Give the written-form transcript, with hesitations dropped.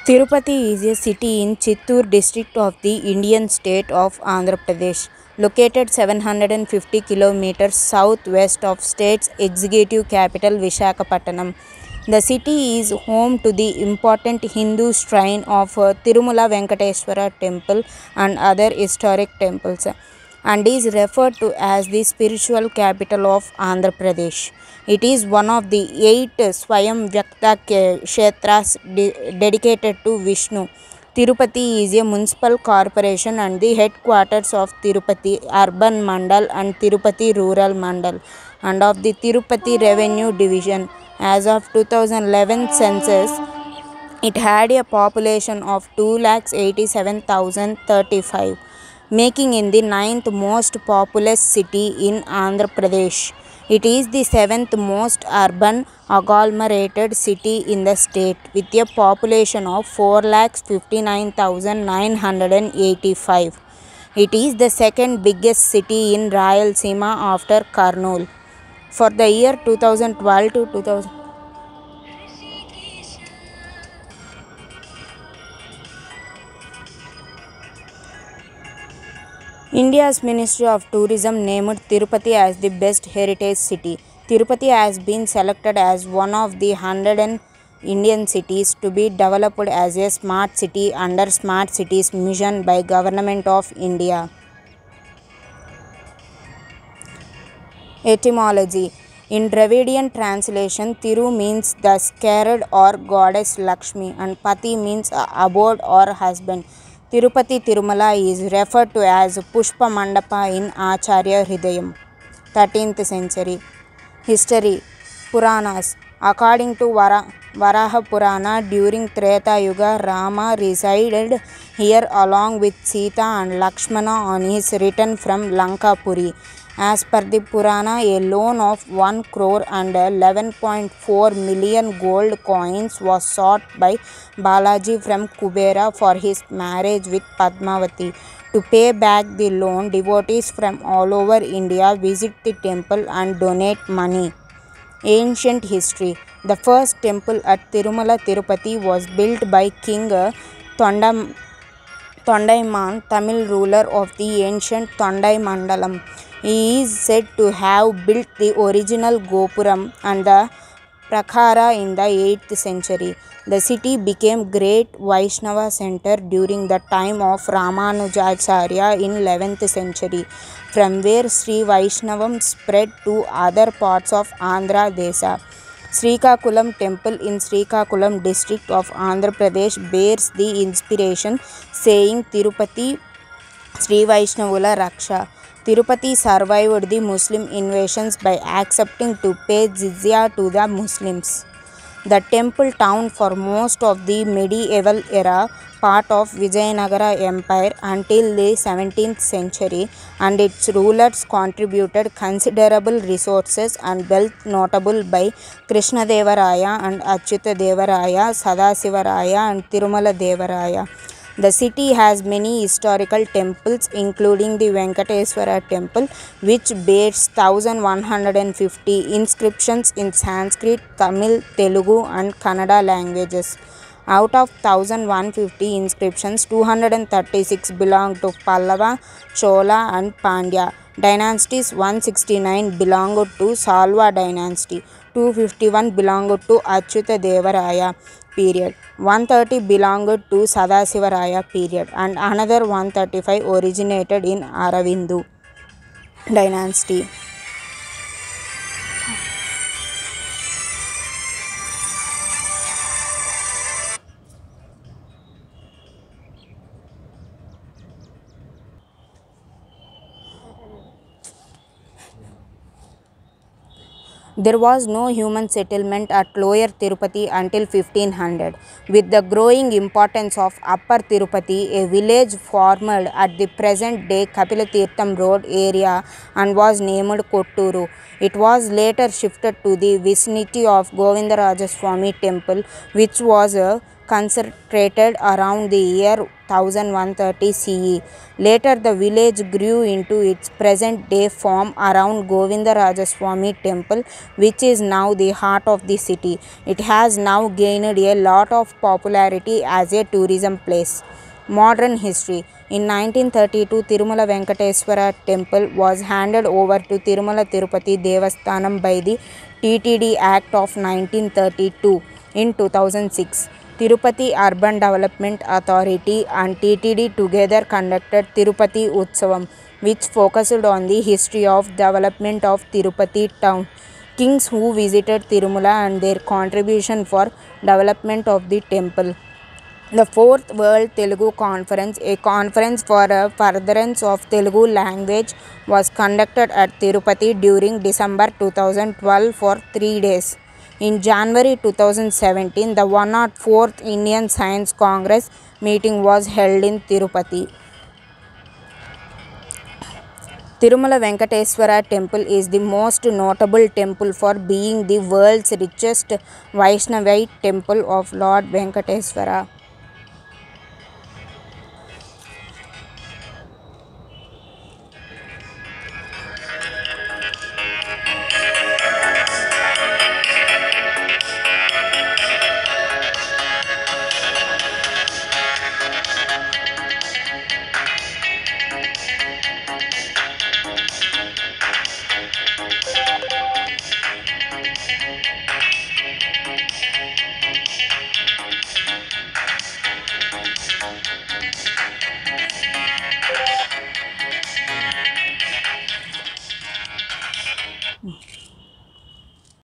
Tirupati is a city in Chittoor district of the Indian state of Andhra Pradesh, located 750 kilometers southwest of state's executive capital Visakhapatnam. The city is home to the important Hindu shrine of Tirumala Venkateswara temple and other historic temples, and is referred to as the spiritual capital of Andhra Pradesh. It is one of the 8 Swayam Vyakta Kshetras dedicated to Vishnu. Tirupati is a municipal corporation and the headquarters of Tirupati Urban Mandal and Tirupati Rural Mandal and of the Tirupati Revenue Division. As of 2011 census, it had a population of 2,87,035, making it the ninth most populous city in Andhra Pradesh. It is the seventh most urban agglomerated city in the state with a population of 4,59,985. It is the second biggest city in Rayalaseema after Kurnool. For the year 2012 to 2000. India's Ministry of Tourism named Tirupati as the best heritage city. Tirupati has been selected as one of the 100 Indian cities to be developed as a smart city under Smart Cities mission by Government of India. Etymology. In Dravidian translation, Thiru means the scared or goddess Lakshmi and Pati means abode or husband. Tirupati Tirumala is referred to as Pushpa Mandapa in Acharya Hridayam. 13th century. History. Puranas. According to Varaha Purana, during Treta Yuga, Rama resided here along with Sita and Lakshmana on his return from Lankapuri. As per the Purana, a loan of 1 crore and 11.4 million gold coins was sought by Balaji from Kubera for his marriage with Padmavati. To pay back the loan, devotees from all over India visit the temple and donate money. Ancient history. The first temple at Tirumala Tirupati was built by King Tondaiman, Tamil ruler of the ancient Tondai Mandalam. He is said to have built the original Gopuram and the Prakhara in the 8th century. The city became great Vaishnava center during the time of Ramanujacharya in 11th century, from where Sri Vaishnavam spread to other parts of Andhra Desha. Srikakulam temple in Srikakulam district of Andhra Pradesh bears the inspiration, saying Tirupati Sri Vaishnavula Raksha. Tirupati survived the Muslim invasions by accepting to pay jizya to the Muslims. The temple town for most of the medieval era, part of Vijayanagara Empire until the 17th century, and its rulers contributed considerable resources and wealth, notable by Krishnadevaraya and Achyutadevaraya, Sadasivaraya and Tirumala Devaraya. The city has many historical temples, including the Venkateswara temple, which bears 1150 inscriptions in Sanskrit, Tamil, Telugu, and Kannada languages. Out of 1150 inscriptions, 236 belong to Pallava, Chola, and Pandya dynasties, 169 belonged to Salva dynasty, 251 belonged to Achyuta Devaraya period, 130 belonged to Sadasivaraya period, and another 135 originated in Aravindu dynasty. There was no human settlement at Lower Tirupati until 1500. With the growing importance of Upper Tirupati, a village formed at the present day Kapilatirtham Road area and was named Kotturu. It was later shifted to the vicinity of Govindarajaswamy temple, which was concentrated around the year 1130 CE. Later, the village grew into its present-day form around Govindarajaswamy Temple, which is now the heart of the city. It has now gained a lot of popularity as a tourism place. Modern history. In 1932, Tirumala Venkateswara Temple was handed over to Tirumala Tirupati Devasthanam by the TTD Act of 1932. In 2006, Tirupati Urban Development Authority and TTD together conducted Tirupati Utsavam, which focused on the history of development of Tirupati town, kings who visited Tirumala and their contribution for development of the temple. The Fourth World Telugu Conference, a conference for a furtherance of Telugu language, was conducted at Tirupati during December 2012 for 3 days. In January 2017, the 104th Indian Science Congress meeting was held in Tirupati. Tirumala Venkateswara Temple is the most notable temple for being the world's richest Vaishnavite temple of Lord Venkateswara.